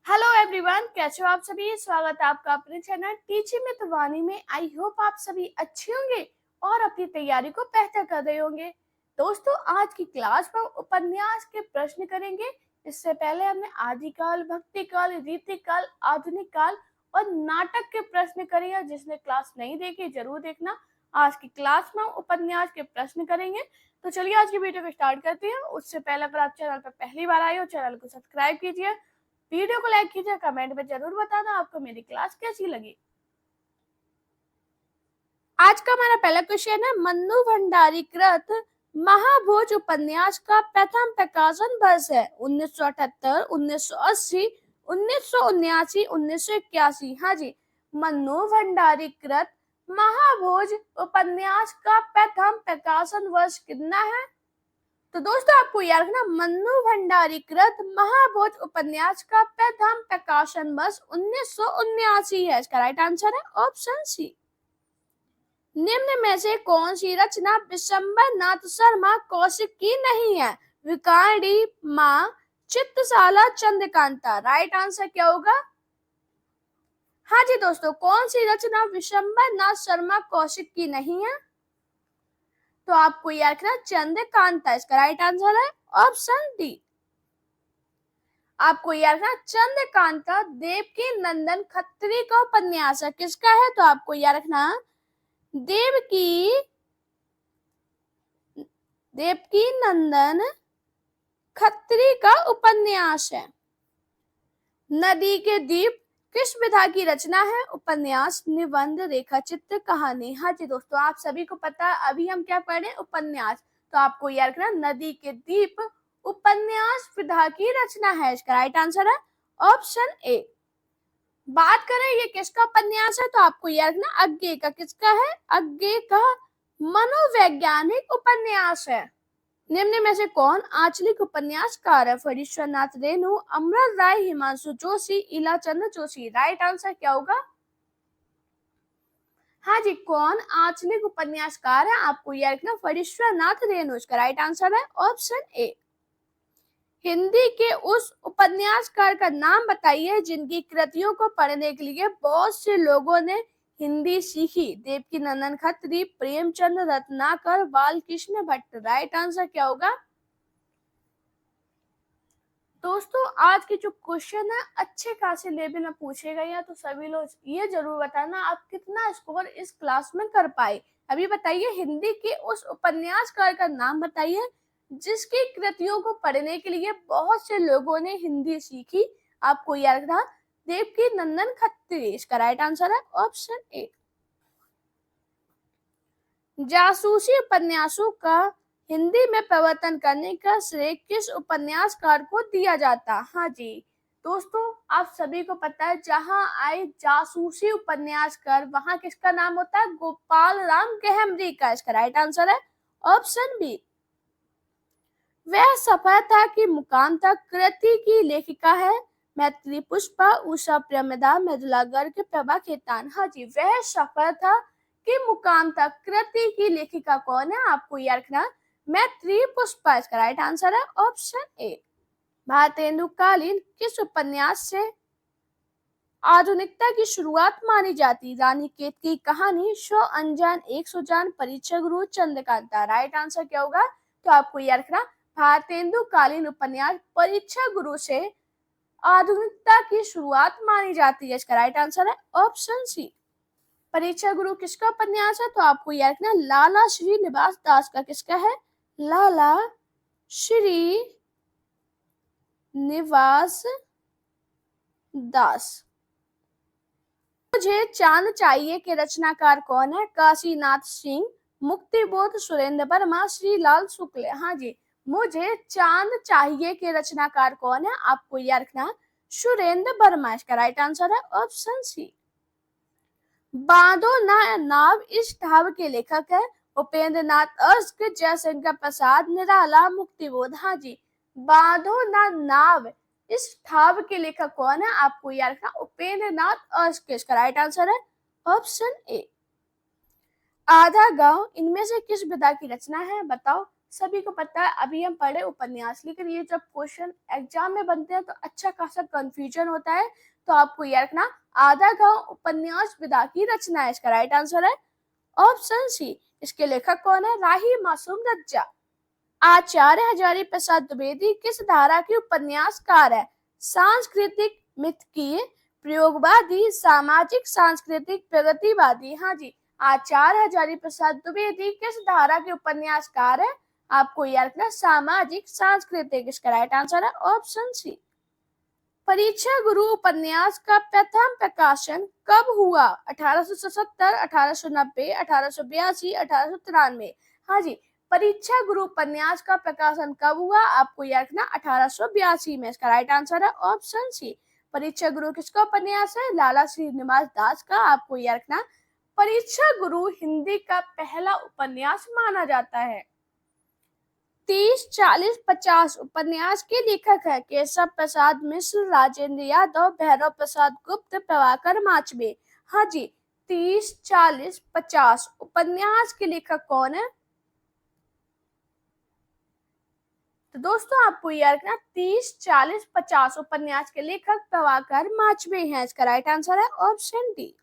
Hello everyone, कैसे हो आप सभी। स्वागत है आपका अपने चैनल टीचिंग विद वाणी में। आई होप आप सभी अच्छे होंगे और अपनी तैयारी को बेहतर कर रहे होंगे। दोस्तों, आज की क्लास में उपन्यास के प्रश्न करेंगे। इससे पहले हमने आदिकाल, भक्तिकाल, रीतिकाल, आधुनिक काल और नाटक के प्रश्न करे हैं। जिसने क्लास नहीं देखी जरूर देखना। आज की क्लास में उपन्यास के प्रश्न करेंगे। तो चलिए आज की वीडियो को स्टार्ट करते हैं। उससे पहले अगर आप चैनल पर पहली बार आए हो, चैनल को सब्सक्राइब कीजिए, वीडियो को लाइक कीजिए, कमेंट में जरूर बताना आपको मेरी क्लास कैसी लगी। आज का हमारा पहला क्वेश्चन है, मन्नू भंडारी कृत महाभोज उपन्यास का प्रथम प्रकाशन वर्ष है 1978, 1980, 1979, 1981। हाँ जी, मन्नू भंडारी कृत महाभोज उपन्यास का प्रथम प्रकाशन वर्ष कितना है। तो दोस्तों, आपको याद रखना, मन्नू भंडारी कृत महाभोज उपन्यास का प्रथम प्रकाशन वर्ष 1979 है। इसका राइट आंसर है ऑप्शन सी। निम्न में से कौन सी रचना विशंबर नाथ शर्मा कौशिक की नहीं है। विकार्डी, माँ, चित्रशाला, चंद्रकांता। राइट आंसर क्या होगा। हाँ जी दोस्तों, कौन सी रचना विशंबर नाथ शर्मा कौशिक की नहीं है। तो आपको याद रखना, चंद्रकांता। इसका राइट आंसर है ऑप्शन डी। आपको याद रखना, चंद्रकांता देवकी नंदन खत्री का उपन्यास है। किसका है। तो आपको याद रखना, देवकी नंदन खत्री का उपन्यास है। नदी के द्वीप किस विधा की रचना है। उपन्यास, निबंध, रेखा चित्र, कहानी। हाँ जी दोस्तों, आप सभी को पता है अभी हम क्या पढ़ रहे हैं, उपन्यास। तो आपको याद रखना, नदी के द्वीप उपन्यास विधा की रचना है। इसका राइट आंसर है ऑप्शन ए। बात करें ये किसका उपन्यास है। तो आपको याद रखना, अज्ञे का। किसका है। अज्ञे का मनोवैज्ञानिक उपन्यास है। निम्न में से कौन आंचलिक उपन्यासकार है। फणीश्वरनाथ रेणु, अमर राय, हिमांशु जोशी, इलाचंद्र जोशी। राइट आंसर क्या होगा। हाँ जी, कौन आंचलिक उपन्यासकार है। आपको याद रखना, फणीश्वरनाथ रेणु। इसका राइट आंसर है ऑप्शन ए। हिंदी के उस उपन्यासकार का नाम बताइए जिनकी कृतियों को पढ़ने के लिए बहुत से लोगों ने हिंदी सीखी। देवकी नंदन खत्री, प्रेमचंद, रत्नाकर, बालकृष्ण भट्ट। राइट आंसर क्या होगा। दोस्तों, आज के जो क्वेश्चन है अच्छे खासे लेवल में पूछे गए हैं। तो सभी लोग ये जरूर बताना आप कितना स्कोर इस क्लास में कर पाए। अभी बताइए, हिंदी के उस उपन्यासकार का नाम बताइए जिसकी कृतियों को पढ़ने के लिए बहुत से लोगों ने हिंदी सीखी। आपको याद रखना, देवकी नंदन खत्री। इसका राइट आंसर है ऑप्शन ए। जासूसी उपन्यासों का हिंदी में प्रवर्तन करने का श्रेय किस उपन्यासकार को दिया जाता। हाँ जी दोस्तों, आप सभी को पता है, जहां आए जासूसी उपन्यासकार वहां किसका नाम होता है। गोपाल राम गहमरी का। इसका राइट आंसर है ऑप्शन बी। वह सफर था कि मुकाम तक कृति की लेखिका है। मैत्री पुष्पा, उषा प्रेमदा, मृदुला गर्ग, प्रभा खेतान। हाँ जी, वह सफर था कि मुकाम तक कृति की लेखिका कौन है। आपको याद रखना, मैत्री पुष्पा। इसका राइट आंसर है ऑप्शन ए। भारतेंदुकालीन किस उपन्यास से आधुनिकता की शुरुआत मानी जाती। रानी केत की कहानी, 100 अनजान 100 जान, परीक्षा गुरु, चंद्रकांता। राइट आंसर क्या होगा। तो आपको याद रखना, भारतेंदुकालीन उपन्यास परीक्षा गुरु से आधुनिकता की शुरुआत मानी जाती है। इसका राइट आंसर है ऑप्शन सी। परीक्षा गुरु किसका उपन्यास है। तो आपको याद रखना, लाला श्रीनिवास दास का। किसका है। लाला श्री निवास दास। मुझे चांद चाहिए के रचनाकार कौन है। काशीनाथ सिंह, मुक्तिबोध, सुरेंद्र वर्मा, श्रीलाल शुक्ल। हाँ जी, मुझे चांद चाहिए के रचनाकार कौन है। आपको याद रखना, सुरेंद्र वर्मा। इसका राइट आंसर है ऑप्शन सी। बांधो ना नाव इस ढाव के लेखक है। उपेंद्र नाथ अस्क, जयशंकर प्रसाद, निराला, मुक्तिबोध। हाँ जी, बांधो ना नाव इस ठाव के लेखक कौन है। आपको याद रखना, उपेंद्र नाथ अस्क। इसका राइट आंसर है ऑप्शन ए। आधा गांव इनमें से किस विधा की रचना है। बताओ। सभी को पता है अभी हम पढ़े उपन्यास, लेकिन ये जब क्वेश्चन एग्जाम में बनते हैं तो अच्छा खासा कंफ्यूजन होता है। तो आपको याद रखना आधा गांव उपन्यास विदा की रचना है। इसका राइट आंसर है ऑप्शन सी। इसके लेखक कौन है? राही मासूम रज्जा। आचार्य हजारी प्रसाद द्विवेदी किस धारा के उपन्यासकार है? सांस्कृतिक मिथकीय, प्रयोगवादी, सामाजिक सांस्कृतिक, प्रगतिवादी। हाँ जी, आचार्य हजारी प्रसाद द्विवेदी किस धारा के उपन्यासकार है? आपको याद रखना सामाजिक सांस्कृतिक। इसका राइट आंसर है ऑप्शन सी। परीक्षा गुरु उपन्यास का प्रथम प्रकाशन कब हुआ? 1877, 1890, 1882, 1893। हाँ जी, परीक्षा गुरु उपन्यास का प्रकाशन कब हुआ? आपको याद रखना 1882 में। इसका राइट आंसर है ऑप्शन सी। परीक्षा गुरु किसका उपन्यास है? लाला श्रीनिवास दास का। आपको याद रखना परीक्षा गुरु हिंदी का पहला उपन्यास माना जाता है। 30, 40, 50 उपन्यास के लेखक है? केशव प्रसाद मिश्र, राजेंद्र यादव, भैरव प्रसाद गुप्त, प्रभाकर माचबे। हाँ जी, 30, 40, 50 उपन्यास के लेखक कौन है? तो दोस्तों आपको याद रखना 30, 40, 50 उपन्यास के लेखक प्रभाकर माचबे हैं। इसका राइट आंसर है ऑप्शन डी।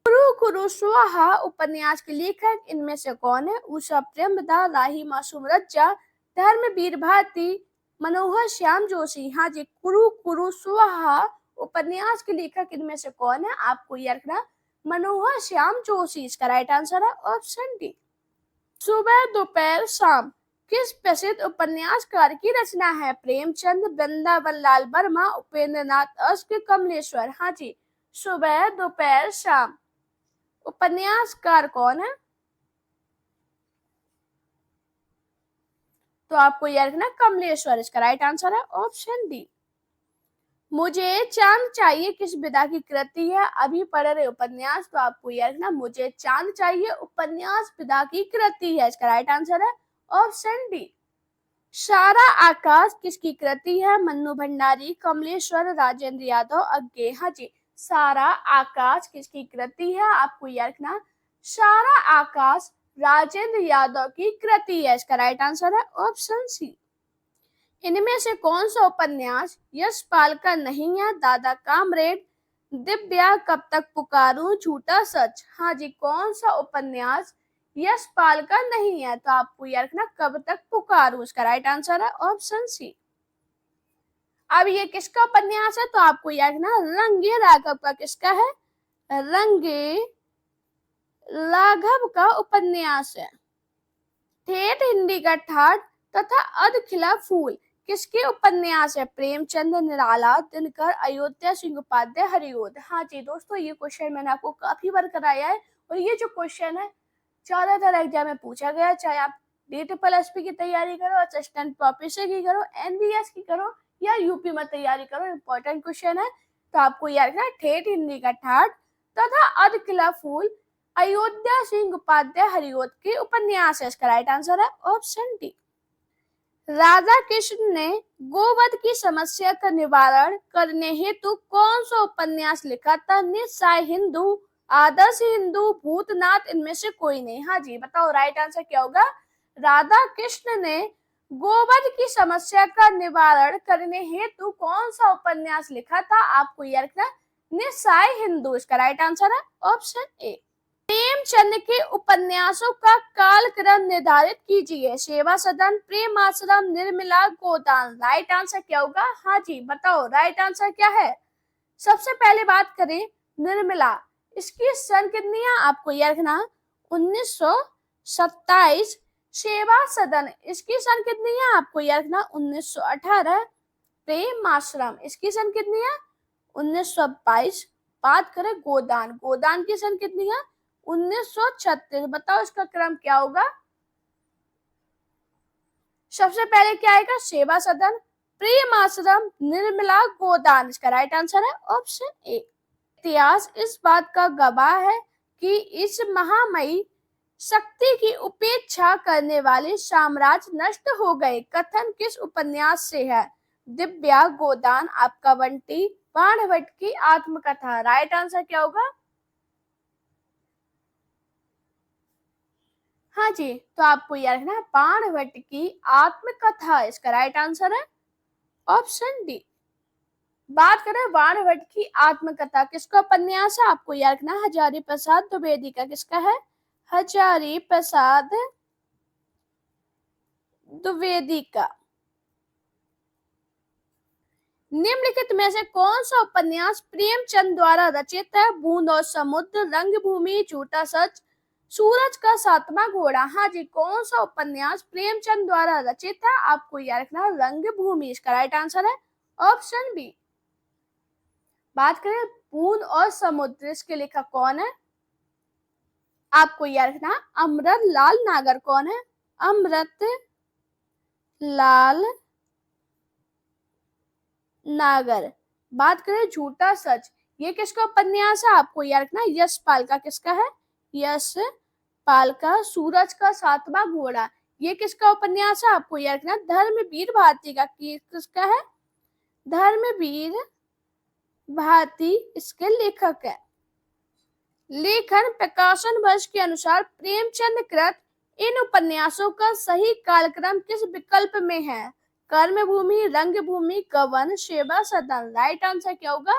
कुरु कुरु स्वाहा उपन्यास के लेखक इनमें से कौन है? उषा प्रेमदा, राही मासूम रज्जा, धर्मवीर भारती, मनोहर श्याम जोशी। हाँ जी, कुरु कुरु स्वाहा उपन्यास के लेखक इनमें से कौन है? आपको याद रखना मनोहर श्याम जोशी। इसका राइट आंसर है ऑप्शन डी। सुबह दोपहर शाम किस प्रसिद्ध उपन्यासकार की रचना है? प्रेमचंद, वृंदावन लाल वर्मा, उपेंद्र नाथ अश्क, कमलेश्वर। हाँ जी, सुबह दोपहर शाम उपन्यासकार कौन है? तो आपको याद रखना कमलेश्वर। इसका राइट आंसर है ऑप्शन डी। मुझे चांद चाहिए किस विधा की कृति है? अभी पढ़ रहे उपन्यास, तो आपको याद रखना मुझे चांद चाहिए उपन्यास विधा की कृति है। इसका राइट आंसर है ऑप्शन डी। सारा आकाश किसकी कृति है? मन्नू भंडारी, कमलेश्वर, राजेंद्र यादव, अज्ञे। हाँ जी, सारा आकाश किसकी कृति है? आपको याद रखना सारा आकाश राजेंद्र यादव की कृति है। इसका राइट आंसर है ऑप्शन सी। इनमें से कौन सा उपन्यास यशपाल का नहीं है? दादा कामरेड, दिव्या, कब तक पुकारूं, झूठा सच। हाँ जी, कौन सा उपन्यास यशपाल का नहीं है? तो आपको याद रखना कब तक पुकारूं। इसका राइट आंसर है ऑप्शन सी। अब ये किसका उपन्यास है? तो आपको याद रखना रंगे राघव का। किसका है? रंगे राघव का उपन्यास है। ठेठ हिंदी का ठाठ तथा अध खिला फूल किसके उपन्यास है? प्रेमचंद, निराला, दिनकर, अयोध्या सिंह उपाध्याय, हरिओद। हाँ जी दोस्तों, ये क्वेश्चन मैंने आपको काफी बार कराया है और ये जो क्वेश्चन है ज्यादातर एग्जाम में पूछा गया, चाहे आप DSSP की तैयारी करो, असिस्टेंट प्रोफेसर की करो, NBS की करो या यूपी में तैयारी करो, इम्पोर्टेंट क्वेश्चन है। तो आपको याद रखना ठेठ हिंदी का ठाठ तथा अध खिला फूल अयोध्या सिंह उपाध्याय हरिओद के उपन्यास है। इसका राइट आंसर है ऑप्शन डी। राधा कृष्ण ने गोवध की समस्या का निवारण करने हेतु कौन सा उपन्यास लिखा था? निस्सहाय हिंदू, आदर्श हिंदू, भूतनाथ, इनमें से कोई नहीं। हाँ जी, बताओ राइट आंसर क्या होगा? राधा कृष्ण ने गोवध की समस्या का निवारण करने हेतु कौन सा उपन्यास लिखा था? आपको याद रखना निस्सहाय हिंदू। इसका राइट आंसर है ऑप्शन ए। प्रेमचंद के उपन्यासों का कालक्रम निर्धारित कीजिए। सेवा सदन, प्रेम आश्रम, निर्मला, गोदान। राइट आंसर क्या होगा? हाँ जी, बताओ राइट आंसर क्या है? सबसे पहले बात करें निर्मला, इसकी सन कितनी है? आपको याद रखना 1927। सेवा सदन, इसकी सन कितनी है? आपको याद रखना 1918। प्रेम आश्रम, इसकी सन कितनी है? 1922। बात करें गोदान, गोदान की सन कितनी है? 1936। बताओ इसका क्रम क्या होगा? सबसे पहले क्या आएगा? सेवा सदन, प्रेम आश्रम, निर्मला, गोदान। इसका राइट आंसर है ऑप्शन ए। इतिहास इस बात का गवाह है कि इस महामयी शक्ति की उपेक्षा करने वाले साम्राज्य नष्ट हो गए। कथन किस उपन्यास से है? दिव्या, गोदान, आपका बंटी, बाणभट्ट की आत्मकथा। राइट आंसर क्या होगा? हाँ जी, तो आपको याद रखना है बाणभट्ट की आत्मकथा, इसका राइट आंसर है ऑप्शन डी। बात करें बाणभट्ट की आत्मकथा, किसका उपन्यास है? आपको याद रखना हजारी प्रसाद द्विवेदी का। किसका है? हजारी प्रसाद द्विवेदी का। निम्नलिखित में से कौन सा उपन्यास प्रेमचंद द्वारा रचित है? बूंद और समुद्र, रंगभूमि, झूठा सच, सूरज का सातवां घोड़ा। हाँ जी, कौन सा उपन्यास प्रेमचंद द्वारा रचित है? आपको याद रखना रंगभूमि, इसका राइट आंसर है ऑप्शन बी। बात करें बूंद और समुद्र, इसके लेखक कौन है? आपको याद रखना अमृत लाल नागर। कौन है? अमृत लाल नागर। बात करें झूठा सच, ये किसका उपन्यास है? आपको याद रखना यशपाल का। किसका है? यशपाल का। सूरज का सातवां घोड़ा, ये किसका उपन्यास है? आपको याद रखना धर्मवीर भारती का। किसका है? धर्मवीर भारती इसके लेखक है। लेखन प्रकाशन वर्ष के अनुसार प्रेमचंद कृत इन उपन्यासों का सही कालक्रम किस विकल्प में है? कर्मभूमि, रंगभूमि, कवन, सेवा सदन। राइट आंसर क्या होगा?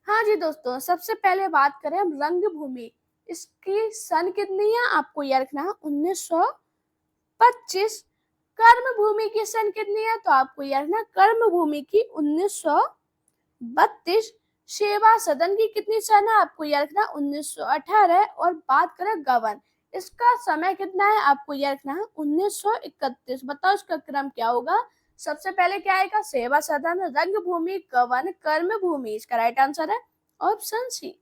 हाँ जी दोस्तों, सबसे पहले बात करें हम रंगभूमि, इसकी सन कितनी है? आपको याद रखना है 1925। कर्मभूमि की सन कितनी है? तो आपको याद रखना कर्मभूमि की 1932। सेवा सदन की कितनी सन है? आपको याद रखना 1918। और बात करें गवन, इसका समय कितना है? आपको याद रखना है 1931। बताओ इसका क्रम क्या होगा? सबसे पहले क्या आएगा? सेवा सदन, रंगभूमि, गवन, कर्मभूमि। इसका राइट आंसर है ऑप्शन सी।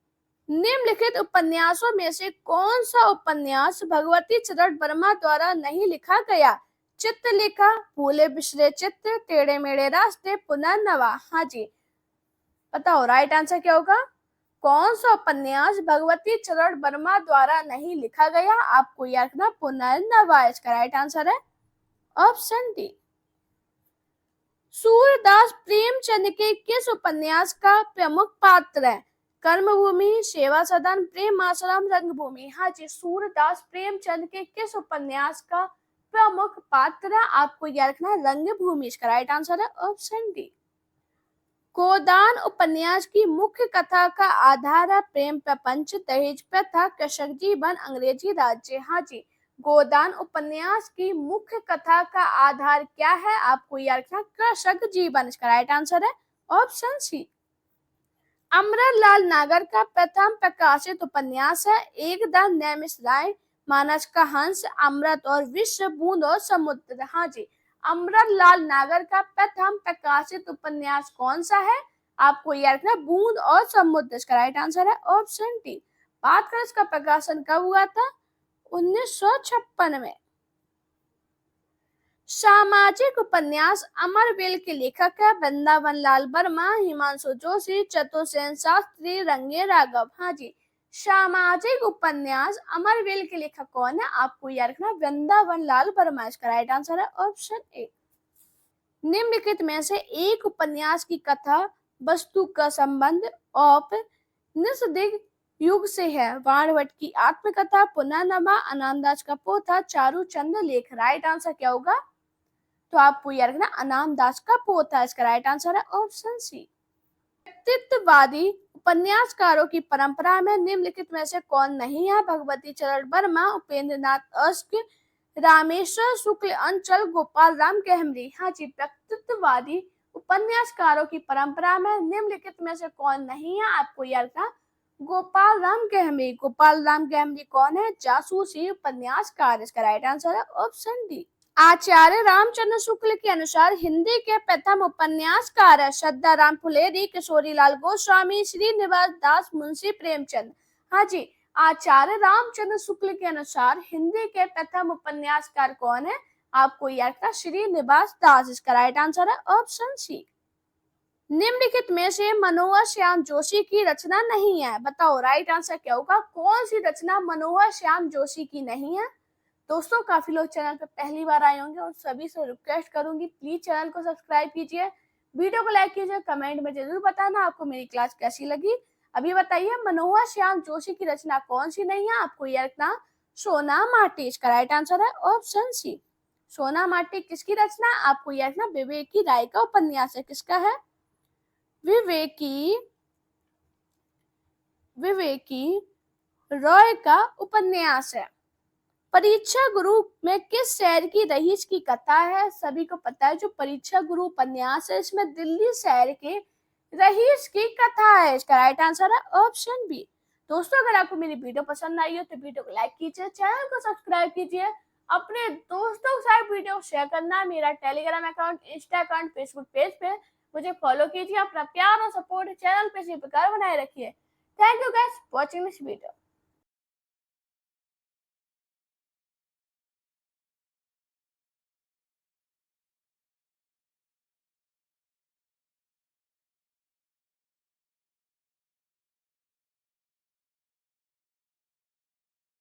निम्नलिखित उपन्यासों में से कौन सा उपन्यास भगवती चरण वर्मा द्वारा नहीं लिखा गया? चित्रलेखा, भूले बिसरे चित्र, टेढ़े मेढ़े रास्ते, पुनर्नवा। हाँ जी, बताओ राइट आंसर क्या होगा? कौन सा उपन्यास भगवती चरण वर्मा द्वारा नहीं लिखा गया? आपको याद रखना पुनर्नवा, इसका राइट आंसर है ऑप्शन डी। सूरदास प्रेमचंद के किस उपन्यास का प्रमुख पात्र है? कर्मभूमि, सेवा सदन, प्रेम आश्रम, रंगभूमि। हाँ जी, सूरदास प्रेमचंद के किस उपन्यास का प्रमुख पात्र है? आपको याद रखना रंगभूमि, इसका राइट आंसर है ऑप्शन डी। गोदान उपन्यास की मुख्य कथा का आधार है प्रेम प्रपंच, दहेज प्रथा, कृषक जीवन, अंग्रेजी राज्य। हाँ जी, गोदान उपन्यास की मुख्य कथा का आधार क्या है? आपको याद रखना कृषक जीवन, इसका राइट आंसर है ऑप्शन सी। अमरलाल नागर का प्रथम प्रकाशित उपन्यास है एक द नैमिषारण्य, मानस का हंस, अमृत और विश्व, बूंद और समुद्र। हाँ जी, अमरलाल नागर का प्रथम प्रकाशित उपन्यास कौन सा है? आपको याद रखना बूंद और समुद्र, इसका राइट आंसर है ऑप्शन डी। बात करें इसका प्रकाशन कब हुआ था? 1956 में। सामाजिक उपन्यास अमरवेल के लेखक है वृंदावन लाल वर्मा, हिमांशु जोशी, चतुर्सेन शास्त्री, रंगे राघव। हाँ जी, सामाजिक उपन्यास अमरवेल के लेखक कौन है? आपको याद रखना वृंदावन लाल वर्मा, इसका राइट आंसर है ऑप्शन ए। निम्नलिखित में से एक उपन्यास की कथा वस्तु का संबंध औप निषदिग युग से है? बाणभट्ट की आत्मकथा, पुनर्नवा, अनामदास का पोथा, चारूचंद लेख। राइट आंसर क्या होगा? तो आपको याद रखना अनामदास का पोथा, इसका राइट आंसर है ऑप्शन सी। व्यक्तित्ववादी उपन्यासकारों की परंपरा में निम्नलिखित में से कौन नहीं है? भगवती चरण वर्मा, उपेंद्र नाथ अस्क, रामेश्वर शुक्ल अंचल, गोपाल राम गहमरी। हाँ जी, व्यक्तित्ववादी उपन्यासकारों की परंपरा में निम्नलिखित में से कौन नहीं है? आपको याद रखना गोपाल राम गहमरी। गोपाल राम गहमरी कौन है? जासूसी उपन्यासकार, इसका राइट आंसर है ऑप्शन डी। आचार्य रामचंद्र शुक्ल के अनुसार हिंदी के प्रथम उपन्यासकार है श्रद्धाराम फुलेरी, किशोरीलाल गोस्वामी, श्रीनिवास दास, मुंशी प्रेमचंद। हाँ जी, आचार्य रामचंद्र शुक्ल के अनुसार हिंदी के प्रथम उपन्यासकार कौन है? आपको याद रखना श्रीनिवास दास, इसका राइट आंसर है ऑप्शन सी। निम्नलिखित में से मनोहर श्याम जोशी की रचना नहीं है? बताओ राइट आंसर क्या होगा? कौन सी रचना मनोहर श्याम जोशी की नहीं है? दोस्तों, काफी लोग चैनल पर पहली बार आए होंगे और सभी से रिक्वेस्ट करूंगी प्लीज चैनल को सब्सक्राइब कीजिए, वीडियो को लाइक कीजिए, कमेंट में जरूर बताना आपको मेरी क्लास कैसी लगी। अभी बताइए मनोहर श्याम जोशी की रचना कौन सी नहीं है? आपको यह रखना सोना माटी। इसका राइट आंसर है ऑप्शन सी। सोना माटी किसकी रचना? आपको यह रखना विवेकी राय का उपन्यास है। किसका है? विवेकी रॉय का उपन्यास है। परीक्षा गुरु में किस शहर की रहीश की कथा है? सभी को पता है जो परीक्षा गुरु उपन्यास है इसमें दिल्ली शहर के रहीश की कथा है। इसका राइट आंसर है ऑप्शन बी। दोस्तों अगर आपको मेरी वीडियो पसंद आई हो तो वीडियो को लाइक कीजिए, चैनल को सब्सक्राइब कीजिए, अपने दोस्तों के साथ वीडियो शेयर करना। मेरा Telegram account, Insta account, Facebook page पे मुझे फॉलो कीजिए। अपना प्यार और सपोर्ट चैनल पे इसी प्रकार बनाए रखिए। Thank you guys watching this video.